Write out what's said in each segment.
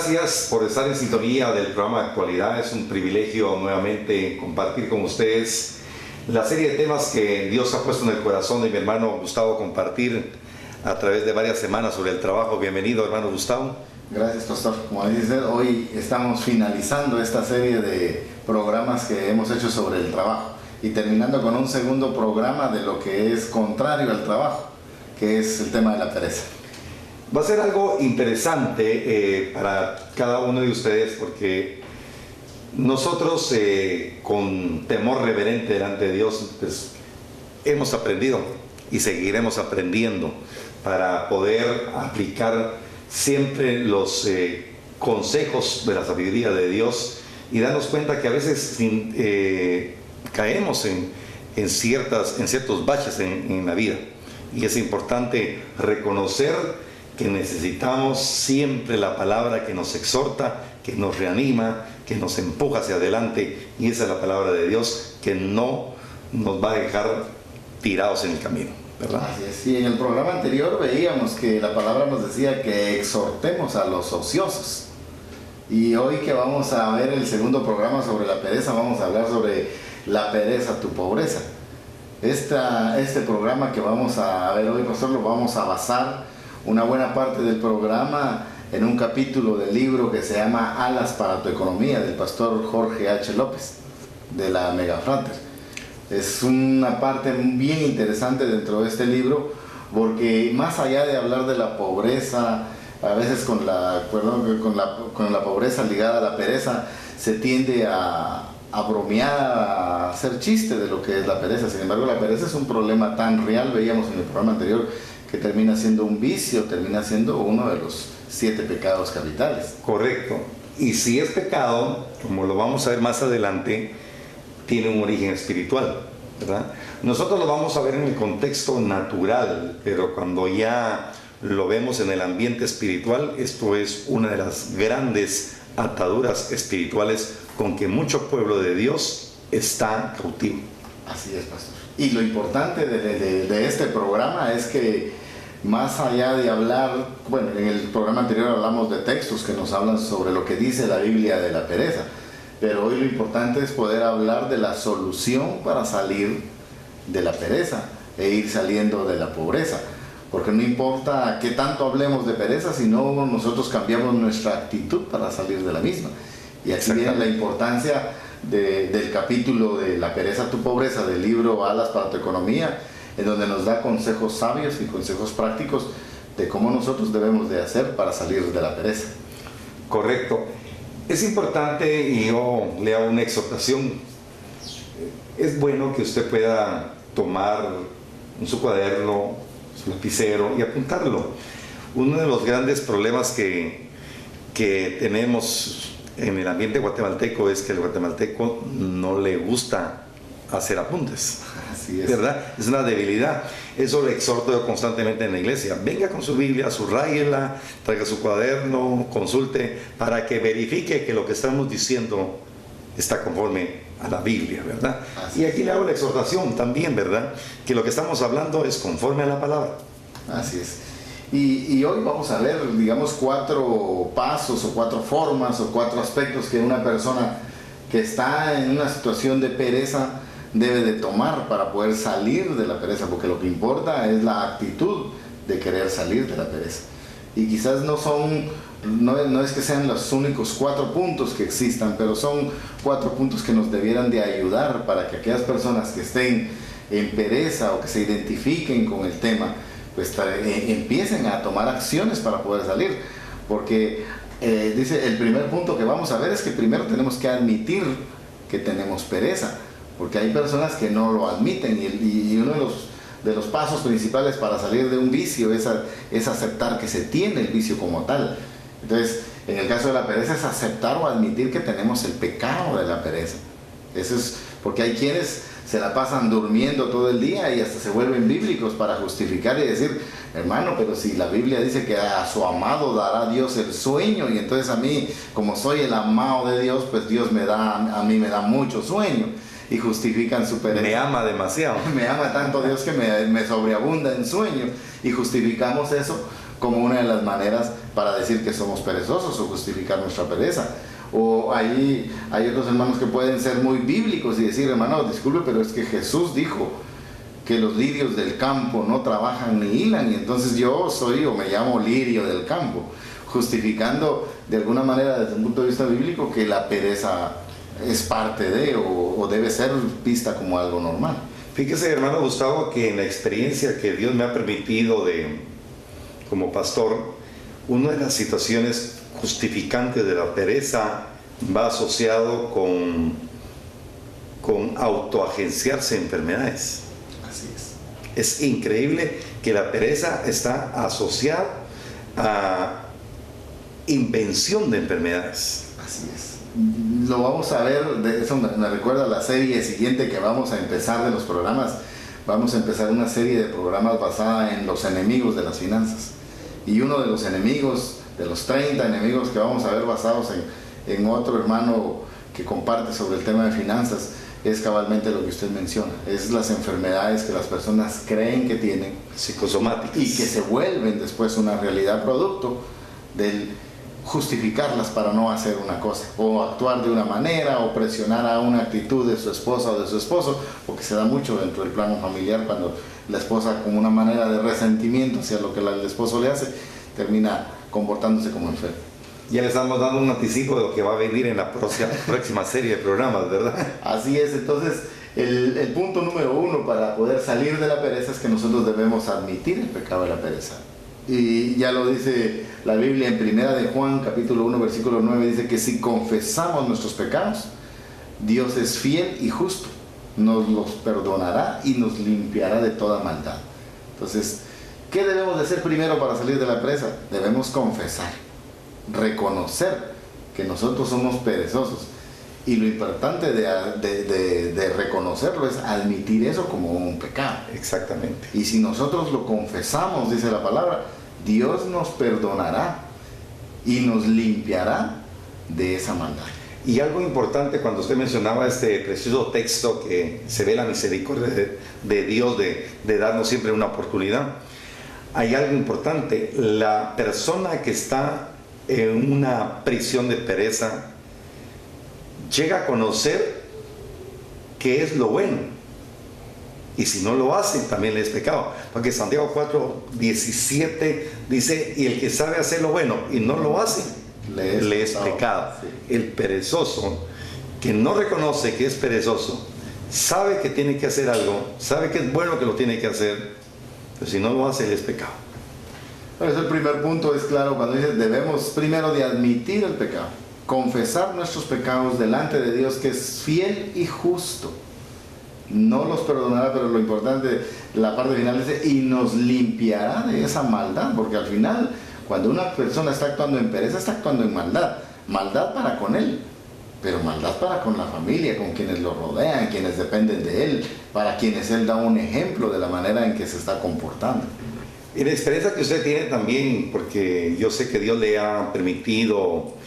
gracias por estar en sintonía del programa de actualidad. Es un privilegio nuevamente compartir con ustedes la serie de temas que Dios ha puesto en el corazón de mi hermano Gustavo compartir a través de varias semanas sobre el trabajo. Bienvenido, hermano Gustavo. Gracias, pastor. Como dice, hoy estamos finalizando esta serie de programas que hemos hecho sobre el trabajo y terminando con un segundo programa de lo que es contrario al trabajo, que es el tema de la pereza. Va a ser algo interesante para cada uno de ustedes, porque nosotros con temor reverente delante de Dios pues, hemos aprendido y seguiremos aprendiendo para poder aplicar siempre los consejos de la sabiduría de Dios y darnos cuenta que a veces caemos en ciertos baches en la vida, y es importante reconocer que necesitamos siempre la palabra que nos exhorta, que nos reanima, que nos empuja hacia adelante, y esa es la palabra de Dios que no nos va a dejar tirados en el camino, ¿verdad? Así es. Y en el programa anterior veíamos que la palabra nos decía que exhortemos a los ociosos, y hoy que vamos a ver el segundo programa sobre la pereza, vamos a hablar sobre la pereza, tu pobreza. Este programa que vamos a ver hoy, pastor, lo vamos a basar una buena parte del programa en un capítulo del libro que se llama Alas para tu economía, del pastor Jorge H. López, de la Mega Frater. Es una parte bien interesante dentro de este libro, porque más allá de hablar de la pobreza, a veces con la pobreza ligada a la pereza, se tiende a bromear, a hacer chiste de lo que es la pereza. Sin embargo, la pereza es un problema tan real, veíamos en el programa anterior, que termina siendo un vicio, termina siendo uno de los 7 pecados capitales. Correcto. Y si es pecado, como lo vamos a ver más adelante, tiene un origen espiritual, ¿verdad? Nosotros lo vamos a ver en el contexto natural, pero cuando ya lo vemos en el ambiente espiritual, esto es una de las grandes ataduras espirituales con que mucho pueblo de Dios está cautivo. Así es, pastor. Y lo importante de este programa es que más allá de hablar, bueno, en el programa anterior hablamos de textos que nos hablan sobre lo que dice la Biblia de la pereza, pero hoy lo importante es poder hablar de la solución para salir de la pereza e ir saliendo de la pobreza, porque no importa qué tanto hablemos de pereza, sino nosotros cambiamos nuestra actitud para salir de la misma. Y aquí viene la importancia del capítulo de la pereza, tu pobreza, del libro Alas para tu economía, en donde nos da consejos sabios y consejos prácticos de cómo nosotros debemos de hacer para salir de la pereza. Correcto. Es importante, y yo le hago una exhortación, es bueno que usted pueda tomar su cuaderno, su lapicero y apuntarlo. Uno de los grandes problemas que tenemos en el ambiente guatemalteco es que al guatemalteco no le gusta hacer apuntes. Así es. ¿Verdad? Es una debilidad. Eso le exhorto yo constantemente en la iglesia. Venga con su Biblia, subrayela, traiga su cuaderno, consulte, para que verifique que lo que estamos diciendo está conforme a la Biblia, ¿verdad? Así y aquí le hago la exhortación también, ¿verdad? Que lo que estamos hablando es conforme a la palabra. Así es. Y hoy vamos a ver, digamos, 4 pasos o 4 formas o 4 aspectos que una persona que está en una situación de pereza debe de tomar para poder salir de la pereza, porque lo que importa es la actitud de querer salir de la pereza. Y quizás no es que sean los únicos 4 puntos que existan, pero son 4 puntos que nos debieran de ayudar para que aquellas personas que estén en pereza o que se identifiquen con el tema, pues empiecen a tomar acciones para poder salir. Porque dice, el primer punto que vamos a ver es que primero tenemos que admitir que tenemos pereza, porque hay personas que no lo admiten, y uno de los pasos principales para salir de un vicio es aceptar que se tiene el vicio como tal. Entonces, en el caso de la pereza es aceptar o admitir que tenemos el pecado de la pereza. Eso es porque hay quienes se la pasan durmiendo todo el día y hasta se vuelven bíblicos para justificar y decir, hermano, pero si la Biblia dice que a su amado dará Dios el sueño, y entonces a mí, como soy el amado de Dios, pues Dios a mí me da mucho sueño, y justifican su pereza. Me ama demasiado. Me ama tanto Dios que me sobreabunda en sueño, y justificamos eso como una de las maneras para decir que somos perezosos o justificar nuestra pereza. O ahí hay otros hermanos que pueden ser muy bíblicos y decir, hermano, disculpe, pero es que Jesús dijo que los lirios del campo no trabajan ni hilan, y entonces yo soy o me llamo lirio del campo, justificando de alguna manera desde un punto de vista bíblico que la pereza es parte de o debe ser vista como algo normal. Fíjese, hermano Gustavo, que en la experiencia que Dios me ha permitido como pastor, una de las situaciones justificantes de la pereza va asociado con autoagenciarse enfermedades. Así es. Es increíble que la pereza está asociada a invención de enfermedades. Así es. Lo vamos a ver, de eso me recuerda la serie siguiente que vamos a empezar de los programas. Vamos a empezar una serie de programas basada en los enemigos de las finanzas. Y uno de los enemigos, de los 30 enemigos que vamos a ver basados en otro hermano que comparte sobre el tema de finanzas, es cabalmente lo que usted menciona. Es las enfermedades que las personas creen que tienen, Psicosomáticas. y que se vuelven después una realidad producto del justificarlas para no hacer una cosa, o actuar de una manera, o presionar a una actitud de su esposa o de su esposo, porque se da mucho dentro del plano familiar cuando la esposa, como una manera de resentimiento hacia lo que el esposo le hace, termina comportándose como enfermo. Ya le estamos dando un anticipo de lo que va a venir en la próxima serie de programas, ¿verdad? Así es. Entonces el punto número 1 para poder salir de la pereza es que nosotros debemos admitir el pecado de la pereza. Y ya lo dice la Biblia en Primera de Juan, capítulo 1, versículo 9, dice que si confesamos nuestros pecados, Dios es fiel y justo, nos los perdonará y nos limpiará de toda maldad. Entonces, ¿qué debemos de hacer primero para salir de la pereza? Debemos confesar, reconocer que nosotros somos perezosos. Y lo importante de reconocerlo es admitir eso como un pecado. Exactamente. Y si nosotros lo confesamos, dice la palabra, Dios nos perdonará y nos limpiará de esa maldad. Y algo importante cuando usted mencionaba este precioso texto, que se ve la misericordia de Dios de darnos siempre una oportunidad, hay algo importante. La persona que está en una prisión de pereza llega a conocer qué es lo bueno, y si no lo hace también le es pecado, porque Santiago 4:17 dice, y el que sabe hacer lo bueno y no lo hace, le es pecado. Sí. El perezoso que no reconoce que es perezoso, sabe que tiene que hacer algo, sabe que es bueno que lo tiene que hacer, pero si no lo hace, le es pecado. Por eso el primer punto es claro cuando dice, debemos primero de admitir el pecado, confesar nuestros pecados delante de Dios, que es fiel y justo. No los perdonará, pero lo importante, la parte final dice, y nos limpiará de esa maldad, porque al final, cuando una persona está actuando en pereza, está actuando en maldad. Maldad para con él, pero maldad para con la familia, con quienes lo rodean, quienes dependen de él, para quienes él da un ejemplo de la manera en que se está comportando. Y la experiencia que usted tiene también, porque yo sé que Dios le ha permitido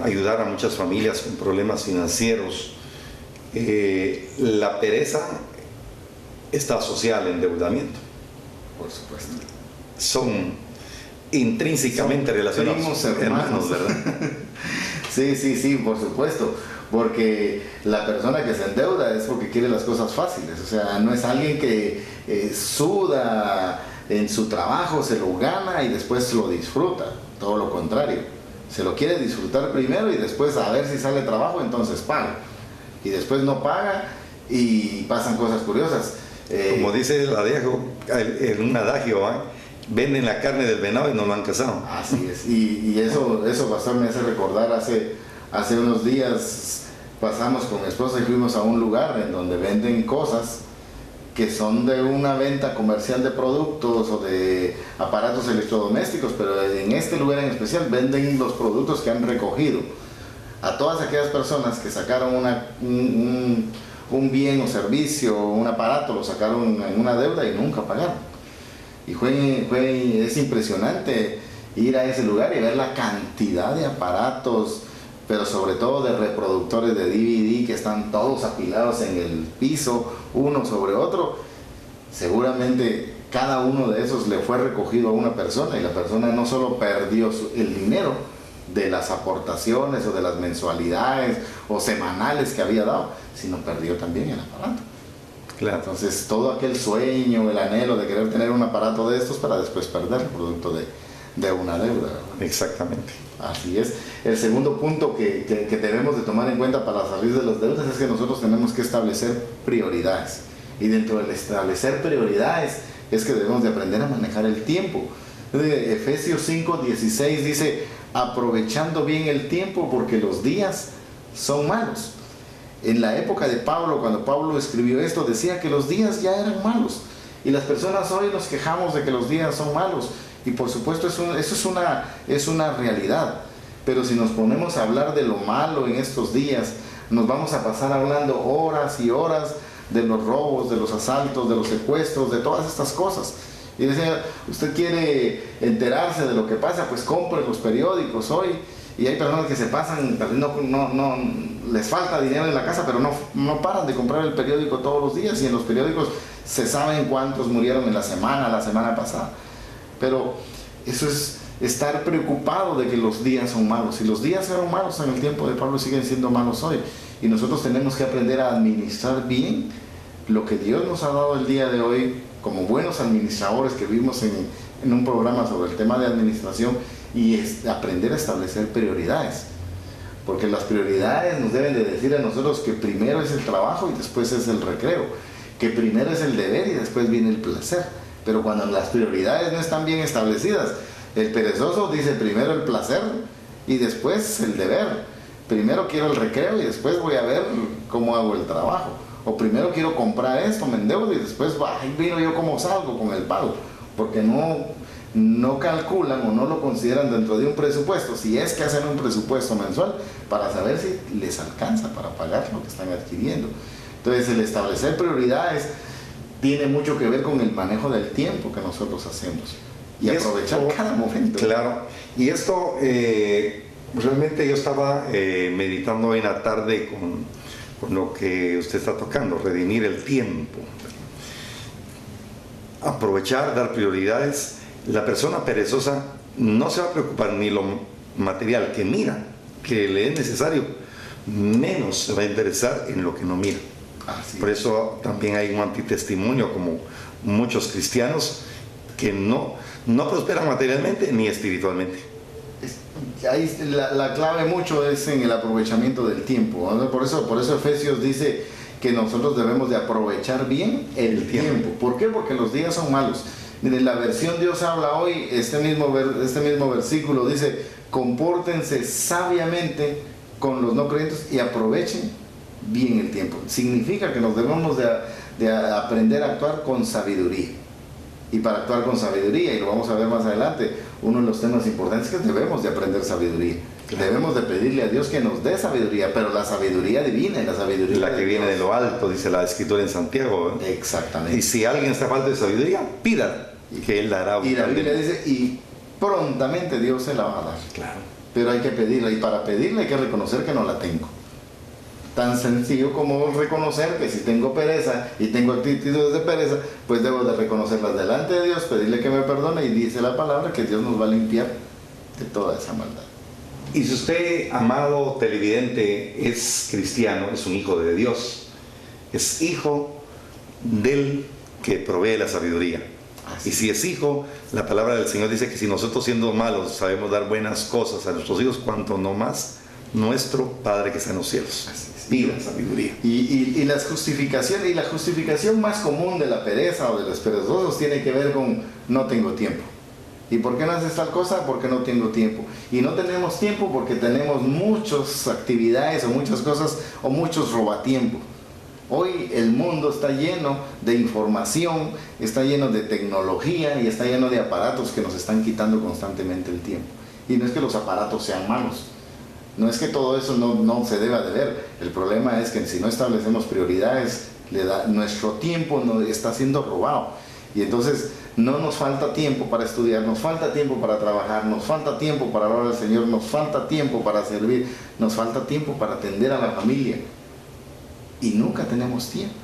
ayudar a muchas familias con problemas financieros. La pereza está asociada al endeudamiento. Por supuesto. Son intrínsecamente relacionados, hermanos, ¿verdad? Sí, por supuesto. Porque la persona que se endeuda es porque quiere las cosas fáciles. O sea, no es alguien que suda en su trabajo, se lo gana y después lo disfruta. Todo lo contrario. Se lo quiere disfrutar primero y después a ver si sale trabajo, entonces paga. Y después no paga y pasan cosas curiosas. Como dice el adagio, en un adagio, venden la carne del venado y no lo han cazado. Así es. Y eso, pastor, me hace recordar, hace unos días pasamos con mi esposa y fuimos a un lugar en donde venden cosas que son de una venta comercial de productos o de aparatos electrodomésticos, pero en este lugar en especial venden los productos que han recogido. A todas aquellas personas que sacaron un bien o servicio o un aparato, lo sacaron en una deuda y nunca pagaron. Y es impresionante ir a ese lugar y ver la cantidad de aparatos, pero sobre todo de reproductores de DVD que están todos apilados en el piso, uno sobre otro. Seguramente cada uno de esos le fue recogido a una persona y la persona no solo perdió el dinero de las aportaciones o de las mensualidades o semanales que había dado, sino perdió también el aparato. Claro. Entonces todo aquel sueño, el anhelo de querer tener un aparato de estos para después perder producto de una deuda, ¿verdad? Exactamente. Así es. El segundo punto que debemos de tomar en cuenta para salir de las deudas es que nosotros tenemos que establecer prioridades. Y dentro del establecer prioridades es que debemos de aprender a manejar el tiempo. Efesios 5:16 dice, aprovechando bien el tiempo porque los días son malos. En la época de Pablo, cuando Pablo escribió esto, decía que los días ya eran malos. Y las personas hoy nos quejamos de que los días son malos. Y por supuesto eso es una realidad. Pero si nos ponemos a hablar de lo malo en estos días, nos vamos a pasar hablando horas y horas de los robos, de los asaltos, de los secuestros, de todas estas cosas. Y decía, usted quiere enterarse de lo que pasa, pues compre los periódicos hoy. Y hay personas que se pasan, no les falta dinero en la casa, pero no paran de comprar el periódico todos los días. Y en los periódicos se saben cuántos murieron en la semana pasada. Pero eso es estar preocupado de que los días son malos. Y los días eran malos en el tiempo de Pablo, siguen siendo malos hoy. Y nosotros tenemos que aprender a administrar bien lo que Dios nos ha dado el día de hoy, como buenos administradores que vimos en un programa sobre el tema de administración, y aprender a establecer prioridades. Porque las prioridades nos deben de decir a nosotros que primero es el trabajo y después es el recreo. Que primero es el deber y después viene el placer. Pero cuando las prioridades no están bien establecidas, el perezoso dice primero el placer y después el deber. Primero quiero el recreo y después voy a ver cómo hago el trabajo. O primero quiero comprar esto, me endeudo y después ahí vino yo cómo salgo con el pago. Porque no calculan o no lo consideran dentro de un presupuesto, si es que hacen un presupuesto mensual, para saber si les alcanza para pagar lo que están adquiriendo. Entonces el establecer prioridades tiene mucho que ver con el manejo del tiempo que nosotros hacemos y aprovechar cada momento. Claro, y esto realmente yo estaba meditando hoy en la tarde con lo que usted está tocando, redimir el tiempo, aprovechar, dar prioridades. La persona perezosa no se va a preocupar ni lo material que mira, que le es necesario, menos se va a interesar en lo que no mira. Por eso también hay un antitestimonio, como muchos cristianos que no prosperan materialmente ni espiritualmente. Ahí la clave mucho es en el aprovechamiento del tiempo, ¿no? Por eso Efesios dice que nosotros debemos de aprovechar bien el tiempo. ¿Por qué? Porque los días son malos. Miren, la versión Dios habla hoy, este mismo versículo dice, compórtense sabiamente con los no creyentes y aprovechen bien el tiempo. Significa que nos debemos de aprender a actuar con sabiduría. Y para actuar con sabiduría, y lo vamos a ver más adelante, uno de los temas importantes es que debemos de aprender sabiduría. Claro. Debemos de pedirle a Dios que nos dé sabiduría, pero la sabiduría divina y la sabiduría la que viene de lo alto, dice la Escritura en Santiago, ¿eh? Exactamente. Y si alguien está falta de sabiduría, pida, que Él dará. Y la Biblia dice, y prontamente Dios se la va a dar. Claro. Pero hay que pedirla, y para pedirla hay que reconocer que no la tengo. Tan sencillo como reconocer que si tengo pereza y tengo actitudes de pereza, pues debo de reconocerlas delante de Dios, pedirle que me perdone, y dice la palabra que Dios nos va a limpiar de toda esa maldad. Y si usted, amado televidente, es cristiano, es un hijo de Dios, es hijo del que provee la sabiduría. Y si es hijo, la palabra del Señor dice que si nosotros siendo malos sabemos dar buenas cosas a nuestros hijos, cuanto no más nuestro Padre que está en los cielos. Pida sabiduría. Y la justificación más común de la pereza o de los perezosos tiene que ver con no tengo tiempo. ¿Y por qué no haces tal cosa? Porque no tengo tiempo. Y no tenemos tiempo porque tenemos muchas actividades o muchas cosas o muchos robatiempos. Hoy el mundo está lleno de información, está lleno de tecnología y está lleno de aparatos que nos están quitando constantemente el tiempo. Y no es que los aparatos sean malos, no es que todo eso no se deba de ver. El problema es que si no establecemos prioridades, nuestro tiempo está siendo robado. Y entonces no nos falta tiempo para estudiar, nos falta tiempo para trabajar, nos falta tiempo para hablar al Señor, nos falta tiempo para servir, nos falta tiempo para atender a la familia. Y nunca tenemos tiempo.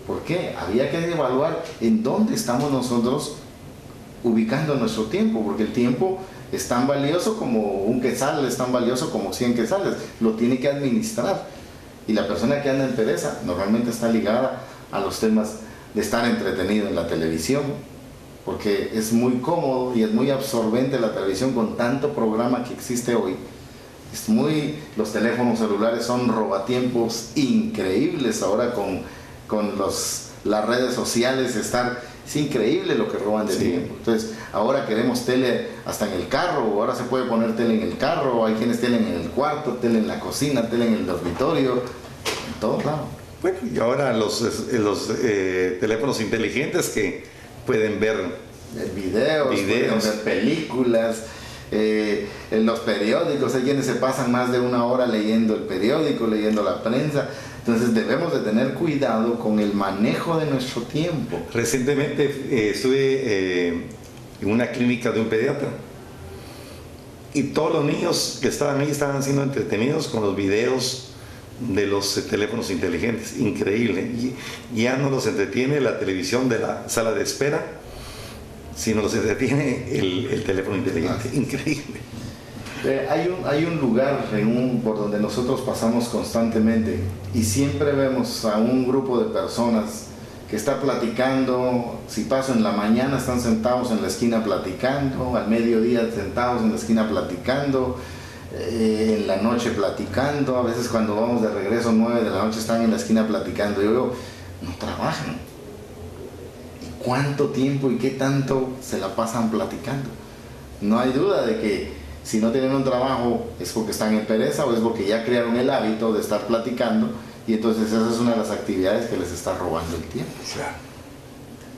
¿Por qué? Había que evaluar en dónde estamos nosotros ubicando nuestro tiempo, porque el tiempo es tan valioso como un quetzal, es tan valioso como 100 quetzales, lo tiene que administrar. Y la persona que anda en pereza normalmente está ligada a los temas de estar entretenido en la televisión, porque es muy cómodo y es muy absorbente la televisión con tanto programa que existe hoy. Los teléfonos celulares son robatiempos increíbles ahora con las redes sociales, es increíble lo que roban de tiempo. Entonces, ahora queremos tele hasta en el carro, ahora se puede poner tele en el carro, hay quienes tele en el cuarto, tele en la cocina, tele en el dormitorio, en todos lados. Bueno, y ahora los teléfonos inteligentes que pueden ver videos. Pueden ver películas, en los periódicos, hay quienes se pasan más de una hora leyendo el periódico, leyendo la prensa. Entonces debemos de tener cuidado con el manejo de nuestro tiempo. Recientemente estuve en una clínica de un pediatra y todos los niños que estaban ahí estaban siendo entretenidos con los videos de los teléfonos inteligentes. Increíble. Y ya no los entretiene la televisión de la sala de espera, sino los entretiene el teléfono inteligente. Increíble. Hay un lugar por donde nosotros pasamos constantemente y siempre vemos a un grupo de personas que está platicando. Si paso en la mañana están sentados en la esquina platicando, al mediodía sentados en la esquina platicando, en la noche platicando, a veces cuando vamos de regreso 9 de la noche están en la esquina platicando. Yo veo, no trabajan. ¿Y cuánto tiempo y qué tanto se la pasan platicando? No hay duda de que si no tienen un trabajo es porque están en pereza o es porque ya crearon el hábito de estar platicando y entonces esa es una de las actividades que les está robando el tiempo. Claro.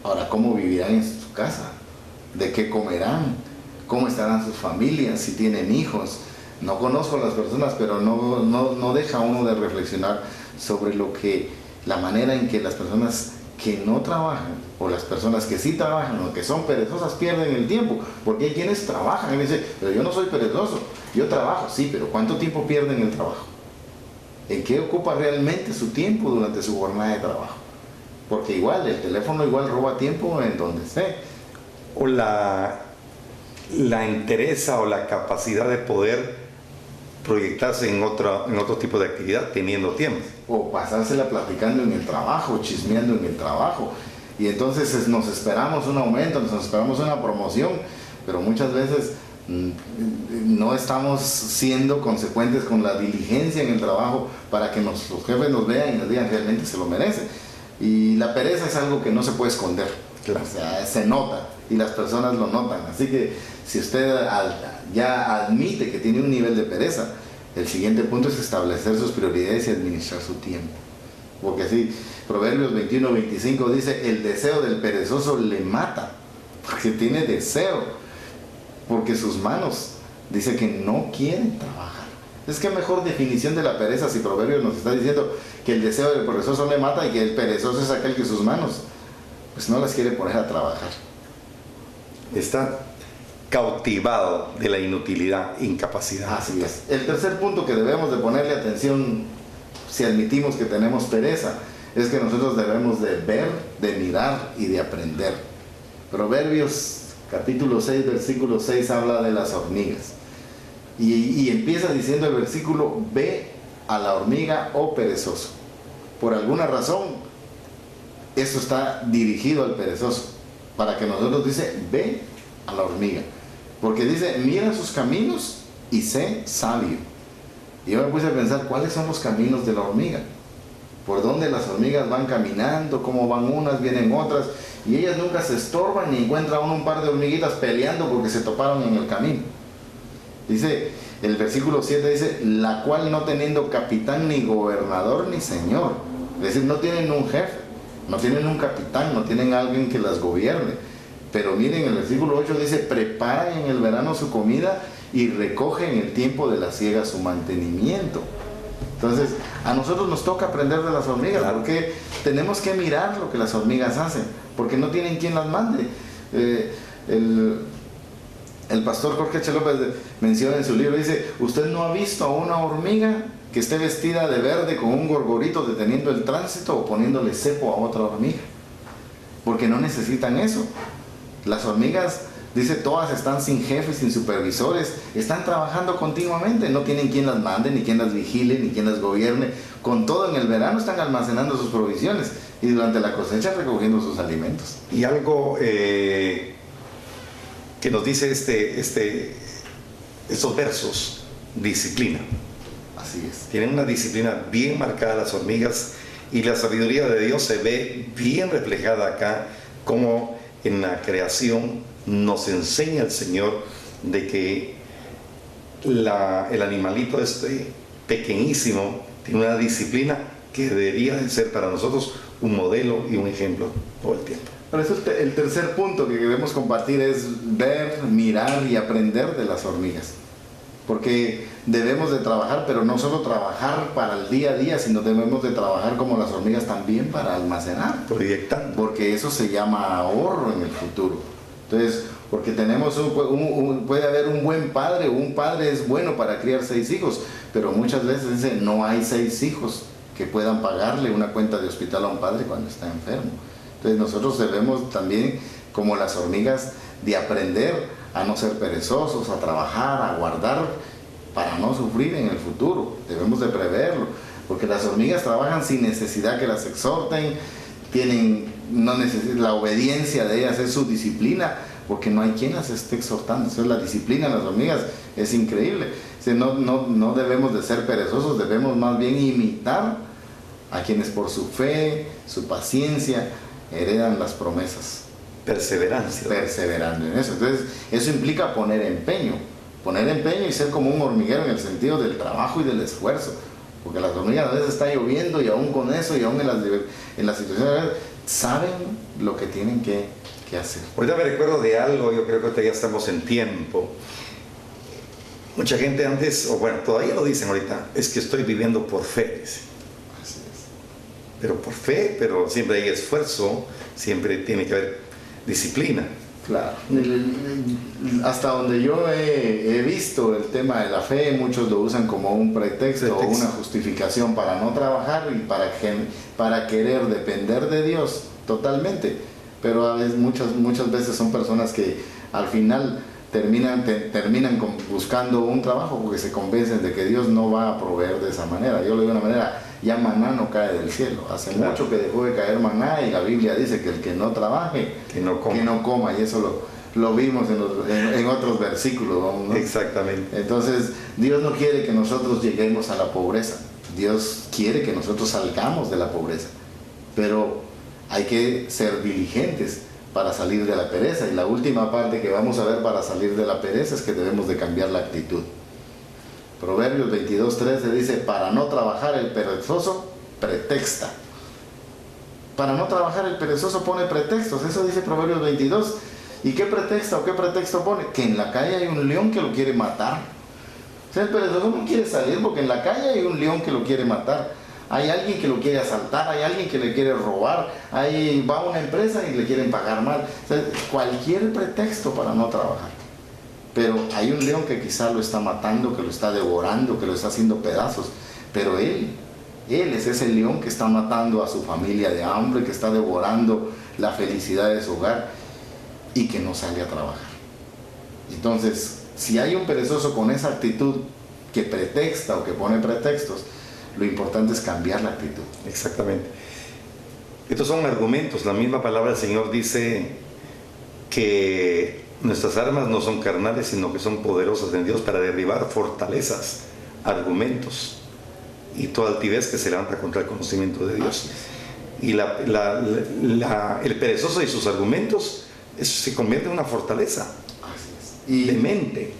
Ahora, ¿cómo vivirán en su casa? ¿De qué comerán? ¿Cómo estarán sus familias? Si tienen hijos. No conozco a las personas, pero no deja uno de reflexionar sobre la manera en que las personas que no trabajan o las personas que sí trabajan o que son perezosas pierden el tiempo, porque hay quienes trabajan y dicen, pero yo no soy perezoso, yo trabajo, sí, pero ¿cuánto tiempo pierden en el trabajo? ¿En qué ocupa realmente su tiempo durante su jornada de trabajo? Porque igual, el teléfono igual roba tiempo en donde esté. O la entereza o la capacidad de poder proyectarse en otro tipo de actividad teniendo tiempo. O pasársela platicando en el trabajo, chismeando en el trabajo. Y entonces nos esperamos un aumento, nos esperamos una promoción, pero muchas veces no estamos siendo consecuentes con la diligencia en el trabajo para que los jefes nos vean y nos digan realmente se lo merece. Y la pereza es algo que no se puede esconder. Claro. O sea, se nota y las personas lo notan. Así que si usted ya admite que tiene un nivel de pereza, el siguiente punto es establecer sus prioridades y administrar su tiempo. Porque así, Proverbios 21-25 dice, el deseo del perezoso le mata, porque tiene deseo, porque sus manos dice que no quieren trabajar. Es que mejor definición de la pereza si Proverbios nos está diciendo que el deseo del perezoso le mata y que el perezoso es aquel que sus manos pues no las quiere poner a trabajar. Está cautivado de la inutilidad, incapacidad. Así es. El tercer punto que debemos de ponerle atención si admitimos que tenemos pereza es que nosotros debemos de ver, de mirar y de aprender. Proverbios capítulo 6 versículo 6 habla de las hormigas y empieza diciendo el versículo: ve a la hormiga, oh perezoso. Por alguna razón esto está dirigido al perezoso, para que nosotros dice ve a la hormiga, porque dice mira sus caminos y sé sabio. Y yo me puse a pensar cuáles son los caminos de la hormiga, por dónde las hormigas van caminando, cómo van unas, vienen otras, y ellas nunca se estorban ni encuentran un par de hormiguitas peleando porque se toparon en el camino. Dice el versículo 7, dice la cual no teniendo capitán ni gobernador ni señor, es decir, no tienen un jefe, no tienen un capitán, no tienen alguien que las gobierne. Pero miren, el versículo 8 dice, preparan en el verano su comida y recogen en el tiempo de la siega su mantenimiento. Entonces, a nosotros nos toca aprender de las hormigas, claro, porque tenemos que mirar lo que las hormigas hacen, porque no tienen quien las mande. El pastor Jorge H. López menciona en su libro, dice, usted no ha visto a una hormiga que esté vestida de verde con un gorgorito deteniendo el tránsito o poniéndole cepo a otra hormiga, porque no necesitan eso. Las hormigas, dice, todas están sin jefes, sin supervisores, están trabajando continuamente, no tienen quien las mande, ni quien las vigile, ni quien las gobierne. Con todo, en el verano están almacenando sus provisiones y durante la cosecha recogiendo sus alimentos. Y algo que nos dice estos versos: disciplina. Así es. Tienen una disciplina bien marcada las hormigas, y la sabiduría de Dios se ve bien reflejada acá, como en la creación nos enseña el Señor de que el animalito pequeñísimo tiene una disciplina que debería de ser para nosotros un modelo y un ejemplo todo el tiempo. Por eso el tercer punto que queremos compartir es ver, mirar y aprender de las hormigas. Porque debemos de trabajar, pero no solo trabajar para el día a día, sino debemos de trabajar como las hormigas también para almacenar. Proyectando. Porque eso se llama ahorro en el futuro. Entonces, porque tenemos puede haber un buen padre, un padre es bueno para criar 6 hijos, pero muchas veces dice, no hay 6 hijos que puedan pagarle una cuenta de hospital a un padre cuando está enfermo. Entonces nosotros debemos también, como las hormigas, de aprender a no ser perezosos, a trabajar, a guardar para no sufrir en el futuro. Debemos de preverlo, porque las hormigas trabajan sin necesidad que las exhorten, la obediencia de ellas es su disciplina, porque no hay quien las esté exhortando. Entonces la disciplina de las hormigas es increíble. No debemos de ser perezosos, debemos más bien imitar a quienes por su fe, su paciencia, heredan las promesas. Perseverancia. Perseverando en eso. Entonces, eso implica poner empeño y ser como un hormiguero en el sentido del trabajo y del esfuerzo. Porque las hormigas a veces está lloviendo y aún con eso y aún en las situaciones saben lo que tienen que hacer. Ahorita me recuerdo de algo, yo creo que ahorita ya estamos en tiempo. Mucha gente antes, o bueno, todavía lo dicen ahorita, es que estoy viviendo por fe, dice. Así es. Pero por fe, pero siempre hay esfuerzo, siempre tiene que haber disciplina. Claro. Hasta donde yo he visto el tema de la fe, muchos lo usan como un pretexto o una justificación para no trabajar y para querer depender de Dios totalmente. Pero a veces, muchas veces son personas que al final terminan buscando un trabajo porque se convencen de que Dios no va a proveer de esa manera. Yo lo digo de una manera, ya maná no cae del cielo. Hace mucho que dejó de caer maná y la Biblia dice que el que no trabaje, que no coma. Y eso lo vimos en otros versículos, ¿no? Exactamente. Entonces, Dios no quiere que nosotros lleguemos a la pobreza. Dios quiere que nosotros salgamos de la pobreza. Pero hay que ser diligentes para salir de la pereza. Y la última parte que vamos a ver para salir de la pereza es que debemos de cambiar la actitud. Proverbios 22:13 dice, para no trabajar el perezoso pretexta. Para no trabajar el perezoso pone pretextos. Eso dice Proverbios 22. ¿Y qué pretexta o qué pretexto pone? Que en la calle hay un león que lo quiere matar. O sea, el perezoso no quiere salir porque en la calle hay un león que lo quiere matar. Hay alguien que lo quiere asaltar, hay alguien que le quiere robar, ahí va a una empresa y le quieren pagar mal. O sea, cualquier pretexto para no trabajar. Pero hay un león que quizá lo está matando, que lo está devorando, que lo está haciendo pedazos. Pero él es ese león que está matando a su familia de hambre, que está devorando la felicidad de su hogar y que no sale a trabajar. Entonces, si hay un perezoso con esa actitud que pretexta o que pone pretextos, lo importante es cambiar la actitud. Exactamente. Estos son argumentos. La misma palabra del Señor dice que nuestras armas no son carnales, sino que son poderosas en Dios para derribar fortalezas, argumentos y toda altivez que se levanta contra el conocimiento de Dios. Y el perezoso y sus argumentos, eso se convierte en una fortaleza. Así es. De mente.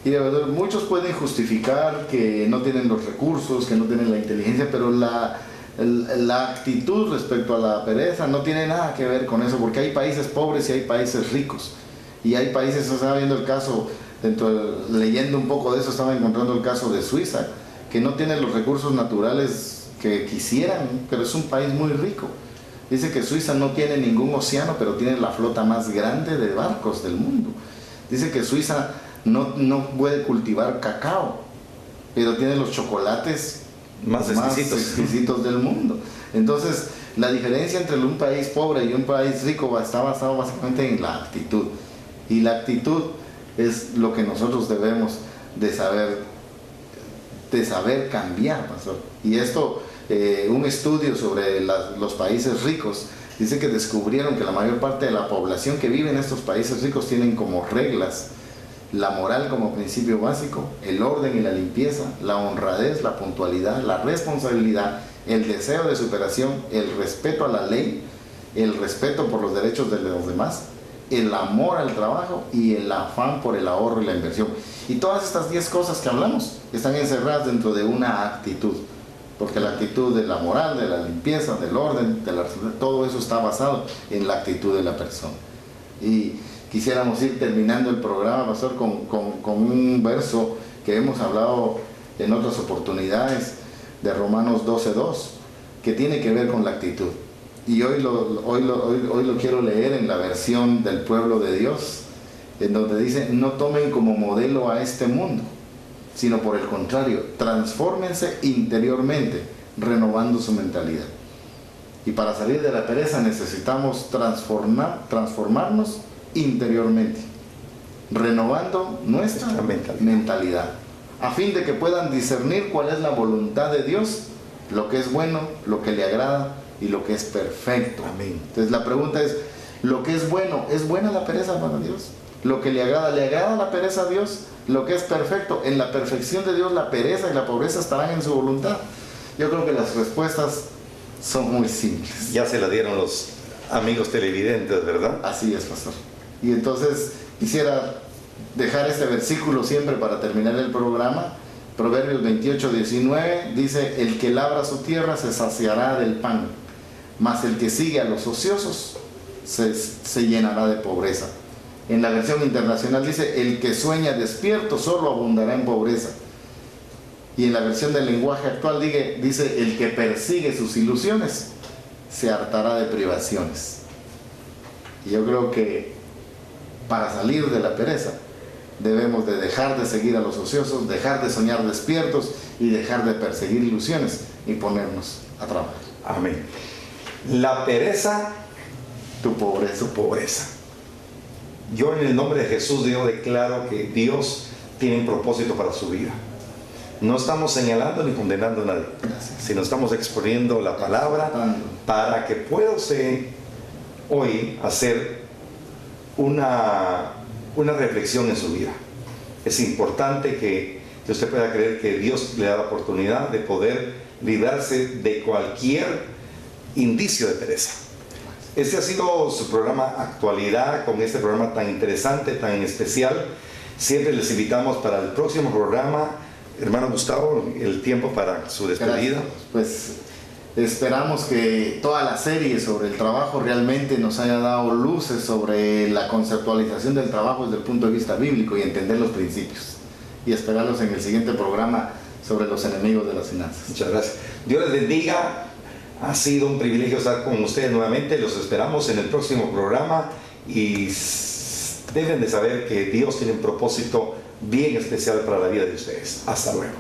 Y de verdad, muchos pueden justificar que no tienen los recursos, que no tienen la inteligencia, pero la actitud respecto a la pereza no tiene nada que ver con eso, porque hay países pobres y hay países ricos. Y hay países, estaba viendo el caso, leyendo un poco de eso, estaba encontrando el caso de Suiza, que no tiene los recursos naturales que quisieran, pero es un país muy rico. Dice que Suiza no tiene ningún océano, pero tiene la flota más grande de barcos del mundo. Dice que Suiza no puede cultivar cacao pero tiene los chocolates Más exquisitos del mundo. Entonces, la diferencia entre un país pobre y un país rico está basado básicamente en la actitud. Y la actitud es lo que nosotros debemos de saber cambiar, pastor. Y esto, un estudio sobre los países ricos dice que descubrieron que la mayor parte de la población que vive en estos países ricos tienen como reglas la moral como principio básico, el orden y la limpieza, la honradez, la puntualidad, la responsabilidad, el deseo de superación, el respeto a la ley, el respeto por los derechos de los demás, el amor al trabajo y el afán por el ahorro y la inversión. Y todas estas 10 cosas que hablamos están encerradas dentro de una actitud, porque la actitud de la moral, de la limpieza, del orden, todo eso está basado en la actitud de la persona. Y quisiéramos ir terminando el programa, pastor, con un verso que hemos hablado en otras oportunidades, de Romanos 12:2, que tiene que ver con la actitud. Y hoy lo quiero leer en la versión del pueblo de Dios, en donde dice: no tomen como modelo a este mundo, sino por el contrario, transfórmense interiormente, renovando su mentalidad. Y para salir de la pereza necesitamos transformarnos interiormente, renovando nuestra mentalidad, a fin de que puedan discernir cuál es la voluntad de Dios, lo que es bueno, lo que le agrada y lo que es perfecto. Amén. Entonces la pregunta es, ¿lo que es bueno, es buena la pereza para Dios? ¿Lo que le agrada la pereza a Dios? ¿Lo que es perfecto? En la perfección de Dios, la pereza y la pobreza estarán en su voluntad. Yo creo que las respuestas son muy simples. Ya se la dieron los amigos televidentes, ¿verdad? Así es, pastor. Y entonces quisiera dejar este versículo siempre para terminar el programa. Proverbios 28:19 dice: el que labra su tierra se saciará del pan, mas el que sigue a los ociosos se llenará de pobreza. En la versión internacional dice: el que sueña despierto solo abundará en pobreza. Y en la versión del lenguaje actual dice: el que persigue sus ilusiones se hartará de privaciones. Y yo creo que para salir de la pereza debemos de dejar de seguir a los ociosos, dejar de soñar despiertos y dejar de perseguir ilusiones y ponernos a trabajar. Amén. La pereza, Tu pobreza. su pobreza. Yo en el nombre de Jesús yo declaro que Dios tiene un propósito para su vida. No estamos señalando ni condenando a nadie, sino estamos exponiendo la palabra para que pueda usted hoy hacer una reflexión en su vida. Es importante que usted pueda creer que Dios le da la oportunidad de poder librarse de cualquier indicio de pereza. Este ha sido su programa Actualidad, con este programa tan interesante, tan especial. Siempre les invitamos para el próximo programa. Hermano Gustavo, el tiempo para su despedida. Gracias. Pues esperamos que toda la serie sobre el trabajo realmente nos haya dado luces sobre la conceptualización del trabajo desde el punto de vista bíblico y entender los principios. Y esperarlos en el siguiente programa sobre los enemigos de las finanzas. Muchas gracias. Dios les bendiga. Ha sido un privilegio estar con ustedes nuevamente. Los esperamos en el próximo programa y deben de saber que Dios tiene un propósito bien especial para la vida de ustedes. Hasta luego.